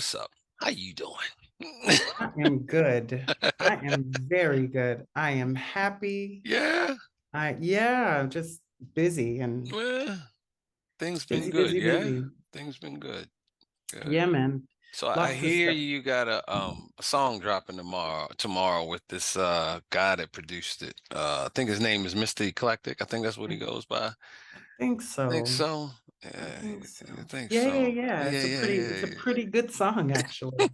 what's up? How you doing? I am good. I am very good. I am happy. Yeah, Yeah, just busy and well, things been busy, good, busy, yeah? busy. Things been good, good. Yeah, man. So I Lots of hear stuff. you got a song dropping tomorrow with this guy that produced it. I think his name is Mr. Eclectic. I think that's what he goes by. Think Think so. so? I Yeah, think I so. think Yeah, yeah, so. yeah. Yeah, It's a yeah, pretty good song, actually.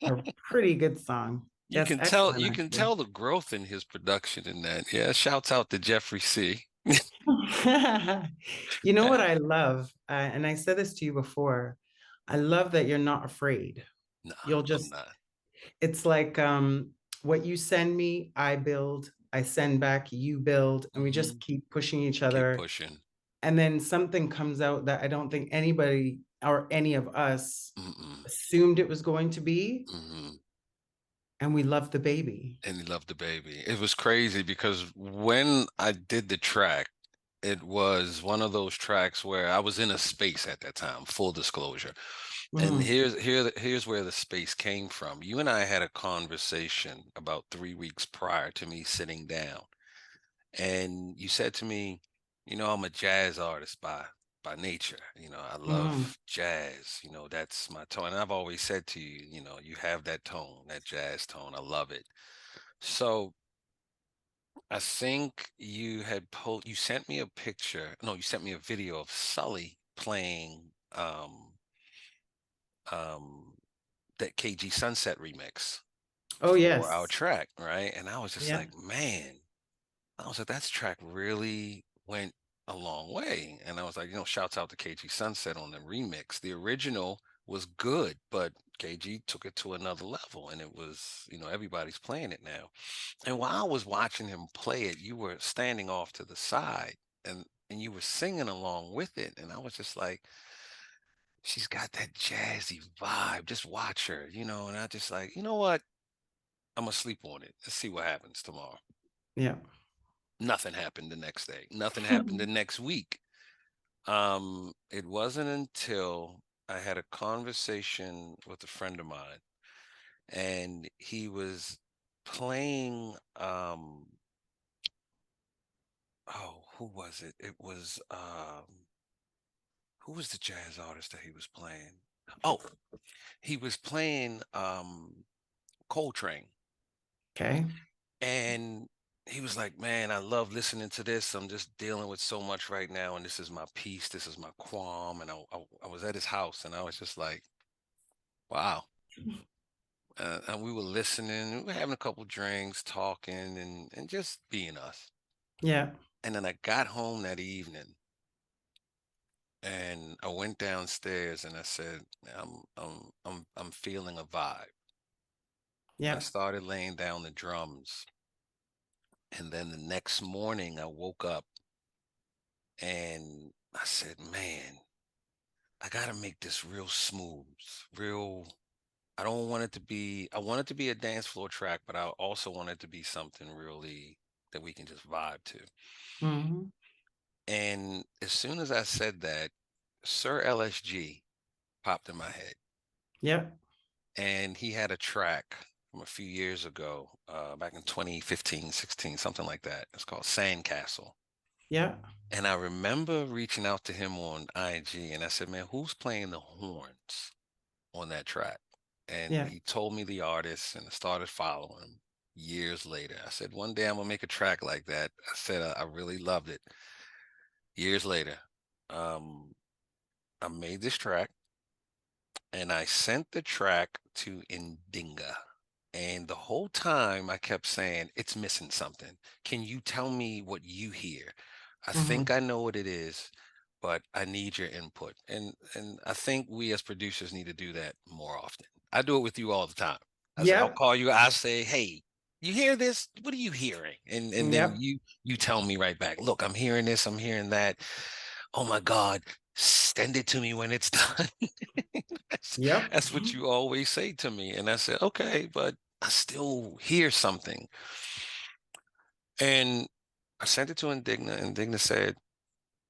A pretty good song. That's excellent, You can actually. tell the growth in his production in that. Yeah, shouts out to Jeffrey C. You know what I love? And I said this to you before. I love that you're not afraid. Nah, You'll I'm just not. It's like what you send me, I build, I send back, you build, and we Hmm. just keep pushing each Keep other. pushing. And then something comes out that I don't think anybody or any of us Mm-mm. assumed it was going to be. Hmm. And we love the baby. And he loved the baby. It was crazy because when I did the track, it was one of those tracks where I was in a space at that time, full disclosure. And Mhm. here's where the space came from. You and I had a conversation about 3 weeks prior to me sitting down. And you said to me, I'm a jazz artist by nature. I Mhm. love jazz. That's my tone. And I've always said to you, you have that tone, that jazz tone. I love it. So I think you sent me a picture. No, you sent me a video of Sully playing um that KG Sunset remix Oh, for our yes. track, right? And I was just Yeah. like, man, I was like, that track really went a long way. And I was like, shouts out to KG Sunset on the remix. The original was good, but KG took it to another level and it was, everybody's playing it now. And while I was watching him play it, you were standing off to the side and you were singing along with it. And I was just like, she's got that jazzy vibe. Just watch her, and I just like, you know what? I'm gonna sleep on it. Let's see what happens tomorrow. Yeah. Nothing happened the next day. Nothing happened the next week. It wasn't until I had a conversation with a friend of mine, and he was playing. Oh, who was it? It was who was the jazz artist that he was playing? Oh, he was playing Coltrane. Okay. And he was like, "Man, I love listening to this. I'm just dealing with so much right now, and this is my peace. This is my qualm." And I was at his house, and I was just like, "Wow." And we were listening. We were having a couple drinks, talking, and just being us. Yeah. And then I got home that evening, and I went downstairs, and I said, I'm feeling a vibe." And I Yeah. started laying down the drums. And then the next morning, I woke up and I said, man, I got to make this real smooth, real. I don't want it to be, I want it to be a dance floor track, but I also want it to be something really that we can just vibe to. Mhm. And as soon as I said that, Sir LSG popped in my head. Yeah. And he had a track from a few years ago, back in 2015, 16, something like that. It's called Sandcastle. Yeah. And I remember reaching out to him on IG and I said, man, who's playing the horns on that track? And Yeah. he told me the artist and I started following him years later. I said, one day I'm gonna make a track like that. I said, I really loved it. Years later, um, I made this track and I sent the track to Indinga. And the whole time I kept saying, it's missing something. Can you tell me what you hear? I think Mhm. I know what it is, but I need your input. And I think we as producers need to do that more often. I do it with you all the time. I'll Yep. call you, I'll say, hey, you hear this? What are you hearing? And then Yep. you tell me right back, look, I'm hearing this, I'm hearing that. Oh my God, send it to me when it's done. that's, Yep. that's what you always say to me. And I said, okay, but I still hear something. And I sent it to Indigna. Indigna said,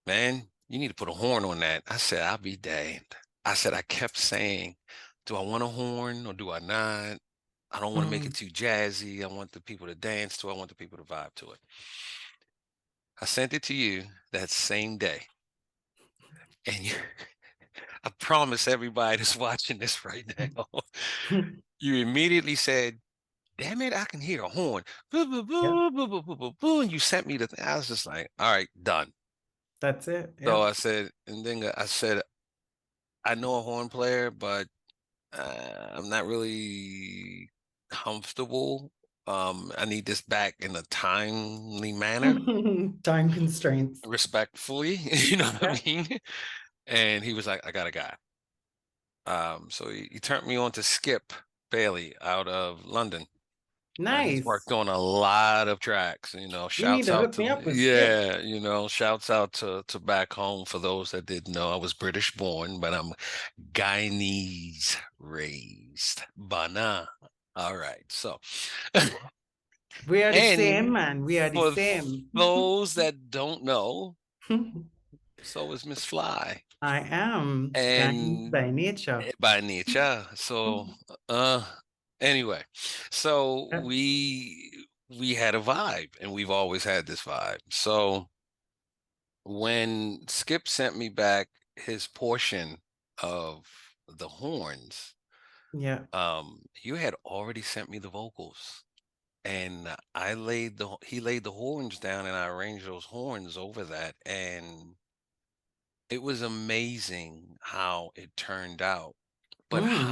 man, you need to put a horn on that. I said, I'll be damned. I said, I kept saying Do I want a horn or do I not? I don't want to make it Mm. too jazzy. I want the people to dance to. I want the people to vibe to it. I sent it to you that same day, and you, I promise everybody that's watching this right now, you immediately said, "Damn it, I can hear a horn." Boo, boo, Yep, boo, boo, boo, boo, boo, boo, and you sent me the thing. I was just like, "All right, done." that's it. So Yep. I said, and then I said, "I know a horn player, but I'm not really comfortable. I need this back in a timely manner, Time constraints. respectfully." You know what I Yep. mean? And he was like, "I got a guy." So he turned me on to Skip Bailey out of London. He's Nice. worked on a lot of tracks, you know. You need Shouts to out hook me to, up with Skip. yeah, you know, shouts out to back home for those that didn't know. I was British born, but I'm Guyanese raised. Bana. All right. So, We are the same, and man. We are the for same. those that don't know, so is Miss Fly. I am Guyanese And by nature. by nature. So, uh, anyway, so Yep. we had a vibe, and we've always had this vibe. So when Skip sent me back his portion of the horns, Yeah. you had already sent me the vocals. And he laid the horns down, and I arranged those horns over that, and it was amazing how it turned out. But Mm.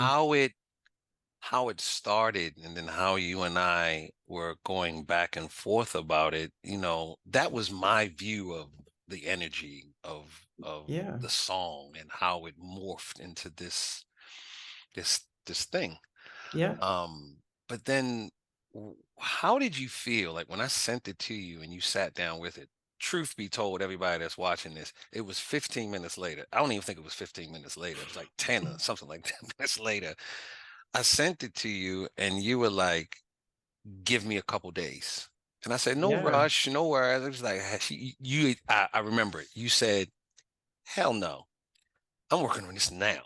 how it started, and then how you and I were going back and forth about it, you know, that was my view of the energy of Yeah. the song and how it morphed into this thing. Yeah. But then how did you feel like when I sent it to you and you sat down with it? Truth be told, everybody that's watching this, it was 15 minutes later. I don't even think it was 15 minutes later. It was like 10 or something like that minutes later. I sent it to you and you were like, give me a couple days. And I said, no Yeah. rush, no worries. It was like, I remember it. You said, hell no, I'm working on this now.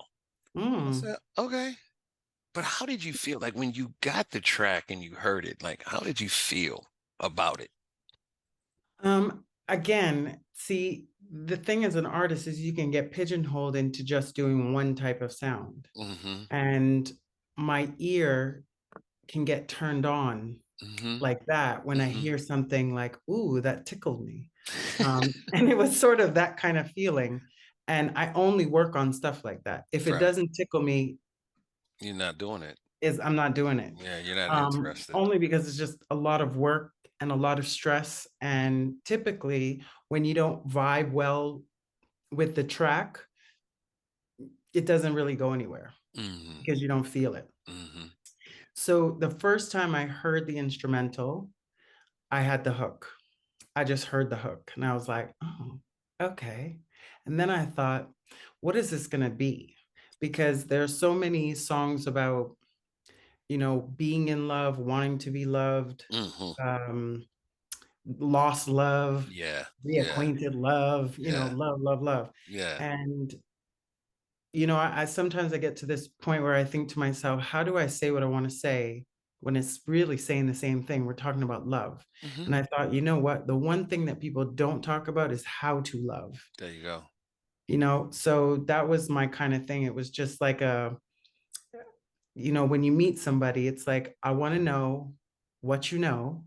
I Mm. said, okay. But how did you feel like when you got the track and you heard it? Like, how did you feel about it? Again, see, the thing as an artist is you can get pigeonholed into just doing one type of sound. Mm-hmm. And my ear can get turned on Mm-hmm. like that when I Mm-hmm. hear something like, ooh, that tickled me. And it was sort of that kind of feeling. And I only work on stuff like that. If it Right. doesn't tickle me, You're not doing it. is I'm not doing it. Yeah, you're not interested. Only because it's just a lot of work and a lot of stress. And typically, when you don't vibe well with the track, it doesn't really go anywhere Mm-hmm. because you don't feel it. Mm-hmm. So the first time I heard the instrumental, I had the hook. I just heard the hook and I was like, oh, okay. And then I thought, what is this going to be? Because there's so many songs about, being in love, wanting to be loved, Mm-hmm. um, lost love, Yeah. Yeah. reacquainted love, Yeah. love, love, love. Yeah. And, I sometimes I get to this point where I think to myself, how do I say what I want to say when it's really saying the same thing? We're talking about love. Mm-hmm. And I thought, you know what? The one thing that people don't talk about is how to love. There you go. So that was my kind of thing. It was just like when you meet somebody, it's like, I want to know what you know,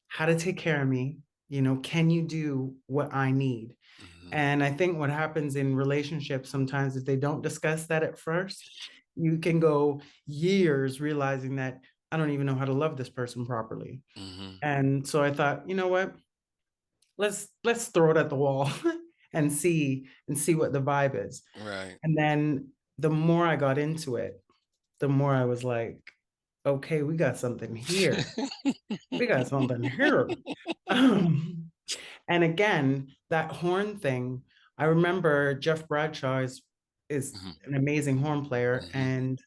how to take care of me. Can you do what I need? Mm-hmm. And I think what happens in relationships sometimes if they don't discuss that at first, you can go years realizing that I don't even know how to love this person properly. Mm-hmm. And so I thought, you know what? Let's throw it at the wall and see what the vibe is. Right. And then the more I got into it, the more I was like, okay, we got something here. We got something here. Um, and again, that horn thing, I remember Jeff Bradshaw is Mm-hmm. an amazing horn player, Mm-hmm. and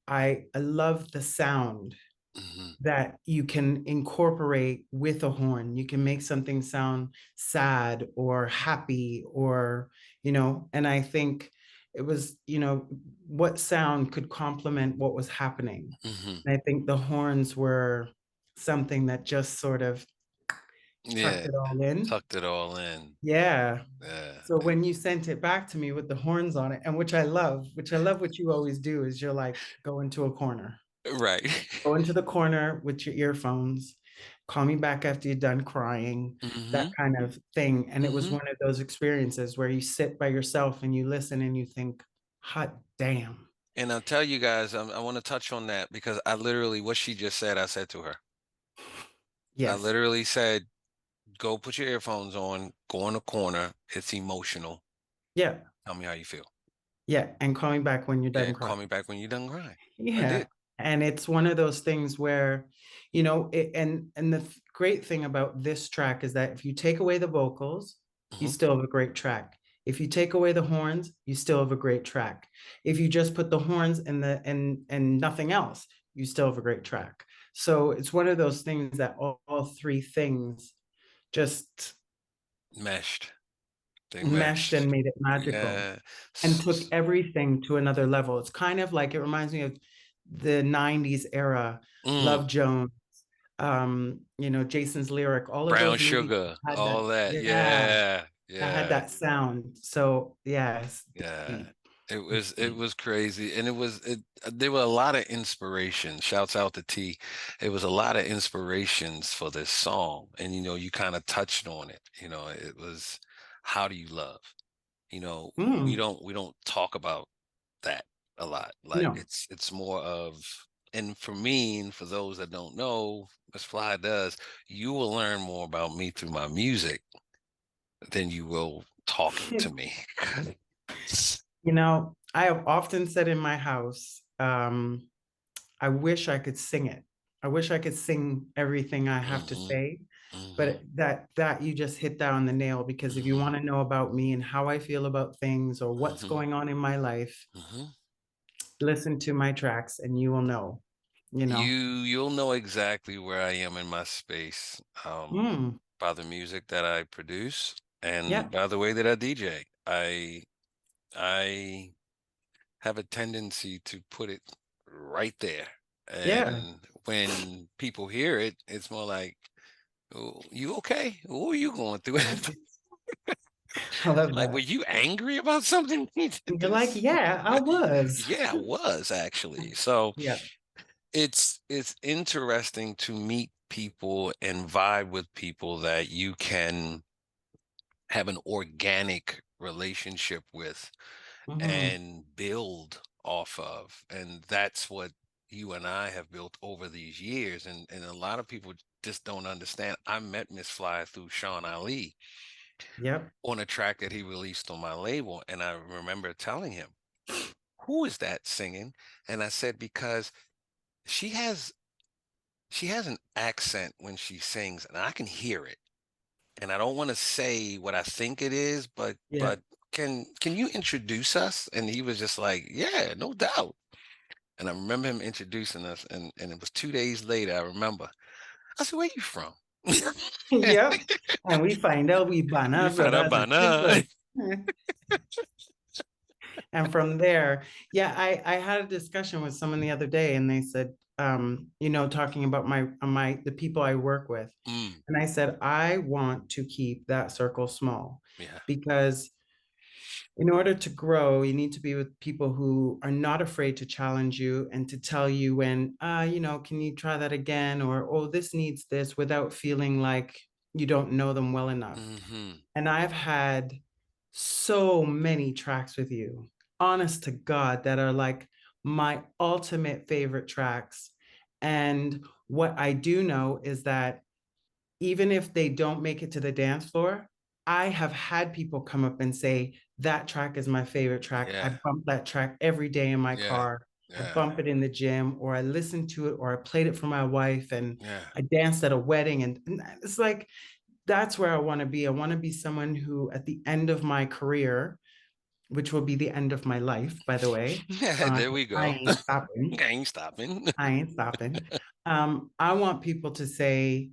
I love the sound Mm-hmm. that you can incorporate with a horn. You can make something sound sad or happy and I think it was, what sound could complement what was happening. Hmm. And I think the horns were something that just sort of tucked Yeah, it all in. tucked it all in. Yeah. Yeah, So when you sent it back to me with the horns on it, and which I love what you always do is you're like, go into a corner, right. go into the corner with your earphones, call me back after you're done crying, that Hmm. kind of thing. And it was Hmm. one of those experiences where you sit by yourself and you listen and you think, hot damn. And I'll tell you guys, I want to touch on that because I literally, what she just said, I said to her. I Yes. literally said, go put your earphones on, go in the corner. It's emotional. Yeah. Tell me how you feel. Yeah. And call me back when you're Yeah, done crying. call me back when you're done crying. I Yeah. did. And it's one of those things where, and the great thing about this track is that if you take away the vocals, you Hmm. still have a great track. If you take away the horns, you still have a great track. If you just put the horns and nothing else, you still have a great track. So it's one of those things that all three things just Meshed. They meshed meshed. and made it magical Yeah. and took everything to another level. It's kind of like, it reminds me of the 90s era, Mm. Love Jones, Jason's Lyric, all of Brown those movies sugar, had that, all that. yeah, Yeah. that had Yeah. that sound. So yes, Yeah. deep. It It's was it deep. was crazy. And there were a lot of inspiration. Shouts out to T. It was a lot of inspirations for this song. And you kind of touched on it. It was how do you love? We Mm, don't talk about that a lot. Like no. it's more of, and for me and for those that don't know, Miss Fly does, you will learn more about me through my music than you will talking to me. I have often said in my house, I wish I could sing it. I wish I could sing everything I have to Hmm. say. Hmm. But that you just hit that on the nail, because if you Hmm. want to know about me and how I feel about things or what's Hmm. going on in my life, Hmm. listen to my tracks and you will know, you know. You'll know exactly where I am in my space, Mm, by the music that I produce and yeah, by the way that I DJ. I have a tendency to put it right there. yeah. And when people hear it, it's more like, "Oh, you okay? What are you going through?" I love Like, were that. you angry about something? He did And you're like, this. yeah, I was. Yeah, I was actually. So Yeah. it's interesting to meet people and vibe with people that you can have an organic relationship with Hmm. and build off of. And that's what you and I have built over these years. And a lot of people just don't understand. I met Miss Fly through Sean Ali Yep. on a track that he released on my label. And I remember telling him, who is that singing? And I said, because she has she has an accent when she sings, and I can hear it. And I don't want to say what I think it is, but Yep. can you introduce us? And he was just like, yeah, no doubt. And I remember him introducing us, and it was 2 days later. I remember. I said, "Where you from?" Yep. And we find out we We banana found out brothers by and now. sisters. And from there, yeah, I had a discussion with someone the other day, and they said, talking about the people I work with. Mm, And I said, I want to keep that circle small, yeah. because in order to grow, you need to be with people who are not afraid to challenge you and to tell you when, can you try that again? Or, oh, this needs this, without feeling like you don't know them well enough. Hmm. And I've had so many tracks with you, honest to God, that are like my ultimate favorite tracks. And what I do know is that even if they don't make it to the dance floor, I have had people come up and say, that track is my favorite track. I Yeah. bump that track every day in my Yeah. car. I Yeah. bump it in the gym, or I listen to it, or I played it for my wife, and Yeah. I danced at a wedding. And it's like, that's where I want to be. I want to be someone who, at the end of my career, which will be the end of my life, by the way, Yeah. There we I go. ain't stopping. I ain't stopping. I ain't stopping. I want people to say,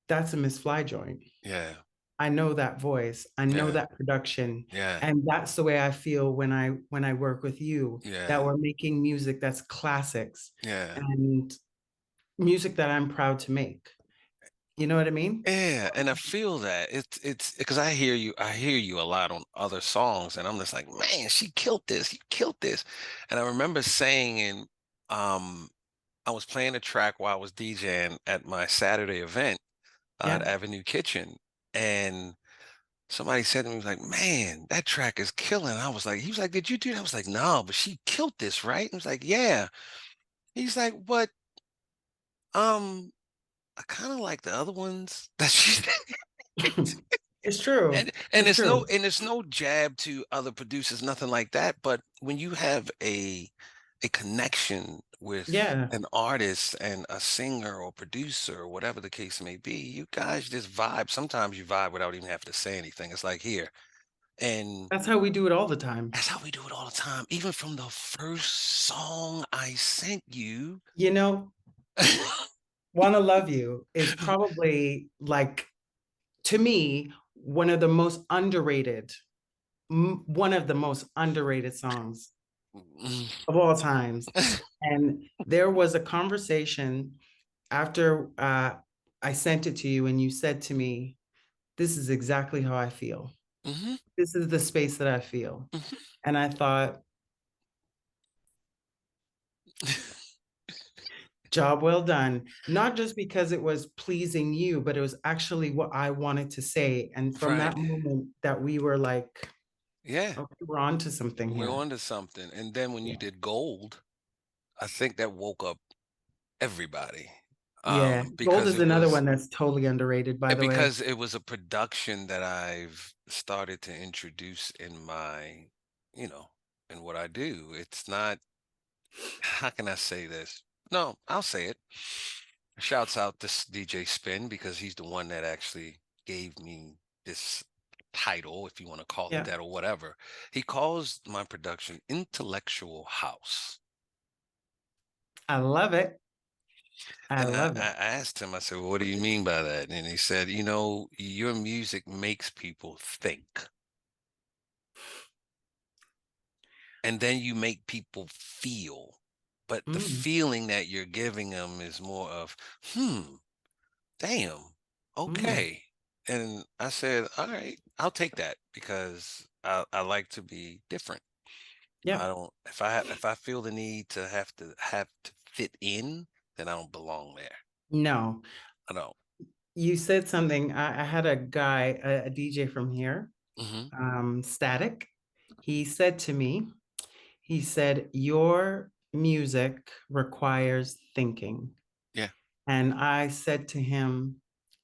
that's a Miss Fly joint. Yeah. I know that voice. I know Yeah. that production. Yeah. And that's the way I feel when I work with you, that Yeah. we're making music that's classics Yeah. and music that I'm proud to make. You know what I mean? Yeah, and I feel that it's because I hear you a lot on other songs, and I'm just like, man, she killed this, you killed this. And I remember saying I was playing a track while I was DJing at my Saturday event at Yeah. Avenue Kitchen, and somebody said to me, was like, man, that track is killing. I was like, he was like, did you do that? I was like, no, but she killed this, right? He was like, yeah. He's like, but I kind of like the other ones that she It's true. and It's true. it's no jab to other producers, nothing like that. But when you have a connection with Yeah. an artist and a singer or producer or whatever the case may be, you guys just vibe. Sometimes you vibe without even having to say anything. It's like here. And That's how we do it all the time. that's how we do it all the time. Even from the first song I sent you. You know, Wanna Love You is probably like, to me, one of the most underrated songs of all times. And there was a conversation after I sent it to you, and you said to me, "This is exactly how I feel. Hmm. This is the space that I feel." And I thought, job well done. Not just because it was pleasing you, but it was actually what I wanted to say. And from Right. that moment that we were like, Yeah. okay, we're on to something We're here. on to something. And then when you Yeah. did gold, I think that woke up everybody. Yeah. Gold Because is it another was one that's totally underrated, by the way. a production that I've started to introduce in my, you know, in what I do. It's not, how can I say this? No, I'll say it. Shouts out this DJ Spin because he's the one that actually gave me this title, if you want to call it Yeah. that or whatever. He calls my production intellectual house. I love it. I And love I it. asked him, I said, well, what do you mean by that? And he said, your music makes people think. And then you make people feel. But the Mm, feeling that you're giving them is more of, damn, mm. okay. And I said, all right, I'll take that because I like to be different. Yeah. I don't if I feel the need to have to fit in, then I don't belong there. No, I don't. you said something. I had a guy, a DJ from here, Hmm. Static. He said to me, he said, your music requires thinking. Yeah. And I said to him,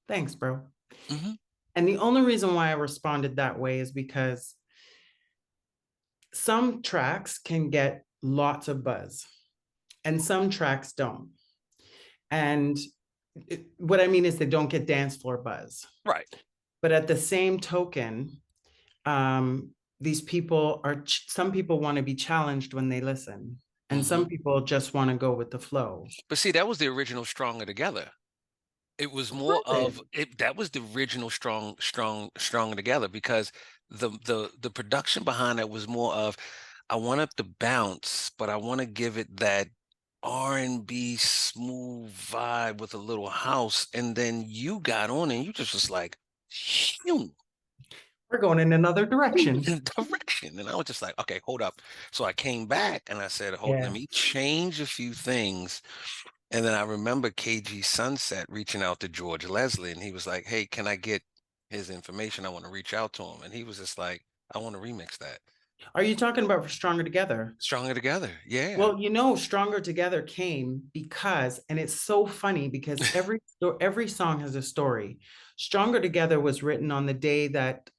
thanks, bro. Hmm. And the only reason why I responded that way is because some tracks can get lots of buzz and some tracks don't. And what I mean is they don't get dance floor buzz. Right. But at the same token, these some people want to be challenged when they listen, and some Hmm. people just want to go with the flow. But see, that was the original Stronger Together. It was more Was it? of it that was the original Stronger Together because the production behind it was more of I want it to bounce, but I want to give it that R&B smooth vibe with a little house. And then you got on and you just was like, "Phew," We're going in another direction. in direction. And I was just like, okay, hold up. So I came back and I said, hold, let Yeah. me change a few things. And then I remember KG Sunset reaching out to George Leslie and he was like, hey, can I get his information? I want to reach out to him. And he was just like, I want to remix that. Are you talking about for Stronger Together? Stronger Together. Yeah. Well, Stronger Together came because, and it's so funny because every song has a story. Stronger Together was written on the day that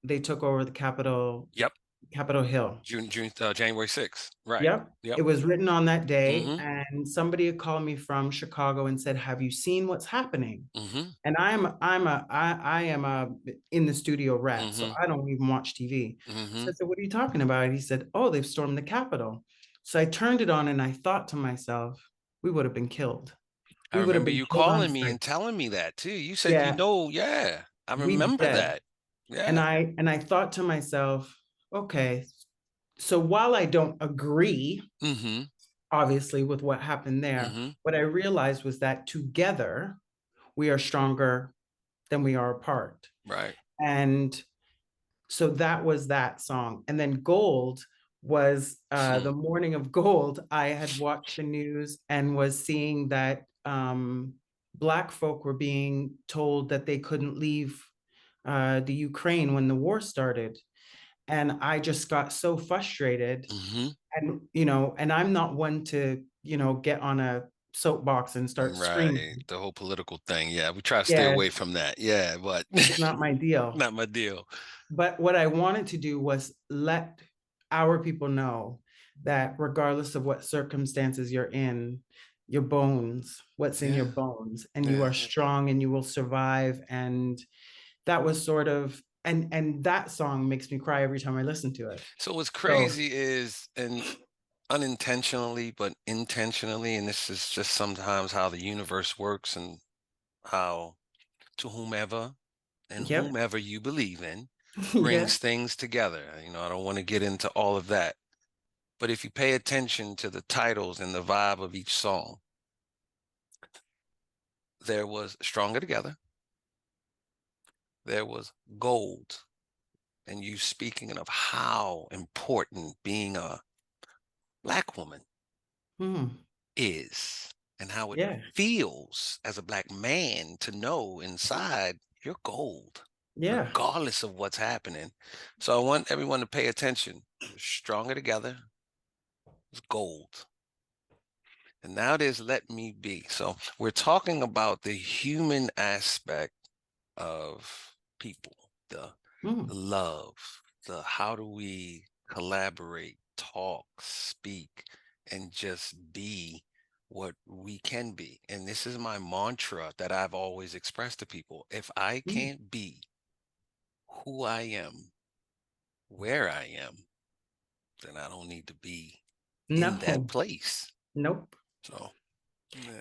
they took over the Yep. Capitol Hill. January 6th. Right. Yep. Yep. It was written on that day. Mm-hmm. And somebody had called me from Chicago and said, have you seen what's happening? Mm-hmm. And I am a in the studio rat, so Mm-hmm. I don't even watch TV. So Mm-hmm. I said, what are you talking about? He said, oh, they've stormed the Capitol. So I turned it on and I thought to myself, we would have been killed. I We would have remember been you killed on calling me sight. and telling me that too. You said, Yeah. yeah. I We remember did. that. Yeah. And I thought to myself, okay, so while I don't agree, Mm-hmm. obviously, with what happened there, Mm-hmm. what I realized was that together we are stronger than we are apart. Right. And so that was that song. And then Gold was Hmm. the morning of Gold. I had watched the news and was seeing that Black folk were being told that they couldn't leave the Ukraine when the war started. And I just got so frustrated. Mm-hmm. And, and I'm not one to, get on a soapbox and start Right. screaming. The whole political thing. Yeah. We try to stay Yeah, away from that. Yeah, but it's not my deal. not my deal. But what I wanted to do was let our people know that regardless of what circumstances you're in, your bones, what's in your Yeah. bones, and you Yeah. are strong and you will survive. And that was sort of, and that song makes me cry every time I listen to it. So what's So crazy is, and unintentionally, but intentionally, and this is just sometimes how the universe works and how to whomever and yep. whomever you believe in Yeah. brings things together. I don't want to get into all of that. But if you pay attention to the titles and the vibe of each song, there was Stronger Together, there was Gold, and you speaking of how important being a Black woman Hmm. is and how it Yeah. feels as a Black man to know inside you're gold, Yeah. regardless of what's happening. So I want everyone to pay attention. Stronger Together is gold. And now there's Let Me Be. So we're talking about the human aspect of people, the Hmm. love, the how do we collaborate, talk, speak, and just be what we can be. And this is my mantra that I've always expressed to people. If I Hmm. can't be who I am, where I am, then I don't need to be in that No. place. Nope. So,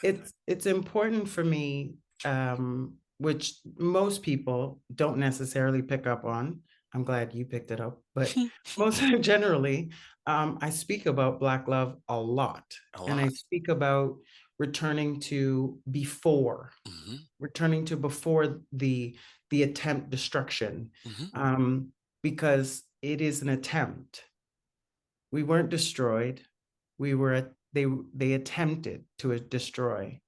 yeah. It's important for me, which most people don't necessarily pick up on. I'm glad you picked it up, but most generally, I speak about Black love a lot, A and I lot. speak about returning to before, Hmm. returning to before the attempt destruction, Hmm. um, because it is an attempt. We weren't destroyed. They attempted to destroy.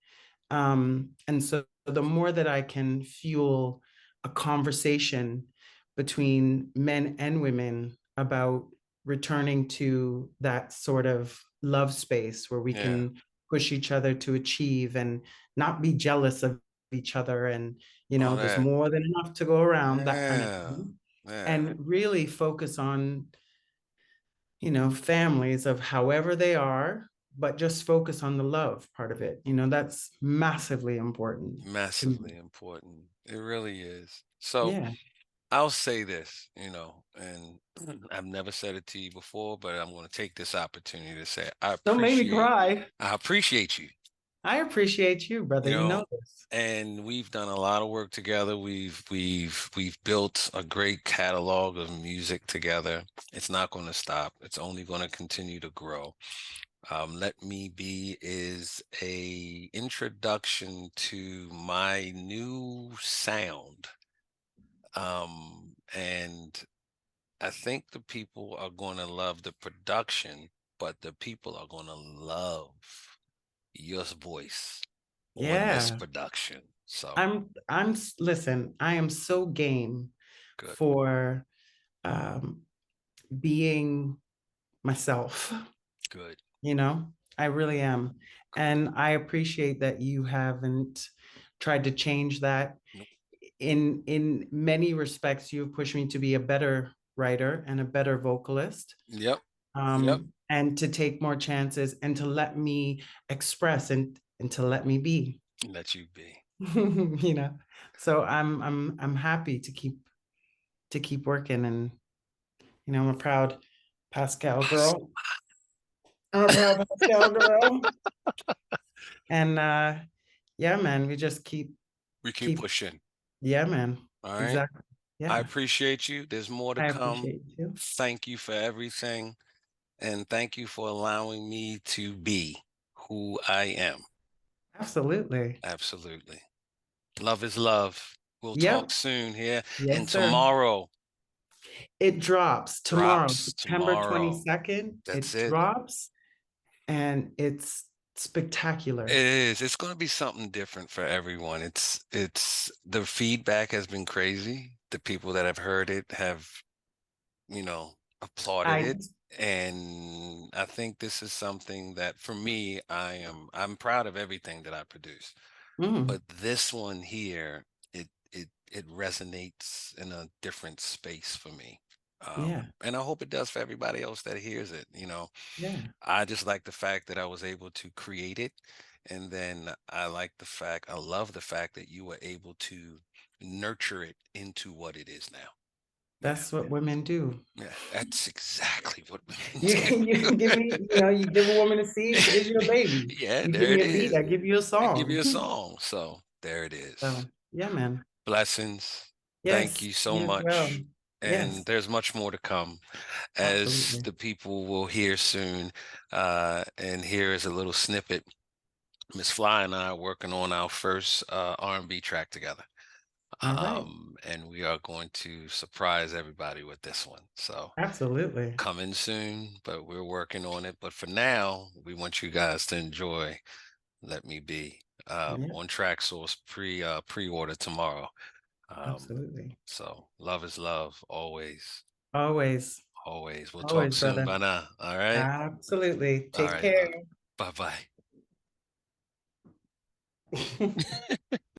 And so the more that I can fuel a conversation between men and women about returning to that sort of love space where we Yeah. can push each other to achieve and not be jealous of each other, and All there's that. more than enough to go around, that kind of Yeah. thing, Yeah. and really focus on families of however they are, but just focus on the love part of it. That's massively important to me. Massively important. It really is. So Yeah. I'll say this, and I've never said it to you before, but I'm going to take this opportunity to say Don't make me cry. I appreciate you, I appreciate you, brother. you You know, know this. and we've done a lot of work together. We've built a great catalog of music together. It's not going to stop. It's only going to continue to grow. Let Me Be is a introduction to my new sound. And I think the people are going to love the production, but the people are going to love your voice on this Yeah. production. So Listen, I am so game good, for um, being myself. good. You know, I really am. And I appreciate that you haven't tried to change that. Nope. In many respects, you've pushed me to be a better writer and a better vocalist, Yep. Yep. and to take more chances and to let me express and to let me be. Let you be. you know, so I'm happy to keep working, and I'm a proud Pascal Pas- girl. I'm a proud Pascal girl, and yeah, man, we just keep We keep keep pushing. yeah, man. All right. Exactly. I Yeah. appreciate you. There's more to I come. appreciate you. Thank you for everything. And thank you for allowing me to be who I am. Absolutely. Absolutely. Love is love. We'll talk Yep. soon here. And Yes, sir. tomorrow It drops tomorrow, drops. September Tomorrow. 22nd. That's It it. drops and it's It spectacular. is. It's going to be something different for everyone. It's the feedback has been crazy. The people that have heard it have, you know, applauded I it. And I think this is something that for me, I'm proud of everything that I produce. mm, But this one here, it resonates in a different space for me. yeah, And I hope it does for everybody else that hears it. yeah. I just like the fact that I was able to create it. And then I love the fact that you were able to nurture it into what it is now. Yeah. That's what women do. Yeah. That's exactly what women You do. you give me, you give a woman a seed, she gives you a baby. Yeah, You give there me it a beat, is. I give you a I give song. you a song. So there it is. So, yeah, man. Blessings. Thank Yes, you so you as well. much. And Yes, there's much more to come as absolutely. the people will hear soon. And here is a little snippet. Miss Fly and I are working on our first R&B track together. All right. And we are going to surprise everybody with this one. So Absolutely. coming soon, but we're working on it. But for now, we want you guys to enjoy Let Me Be Yeah, on track source pre-order tomorrow. Um, absolutely. so love is love, always, Always, always. We'll talk always, soon brother. by now. All right. Absolutely. All Take right, love. care. Bye bye.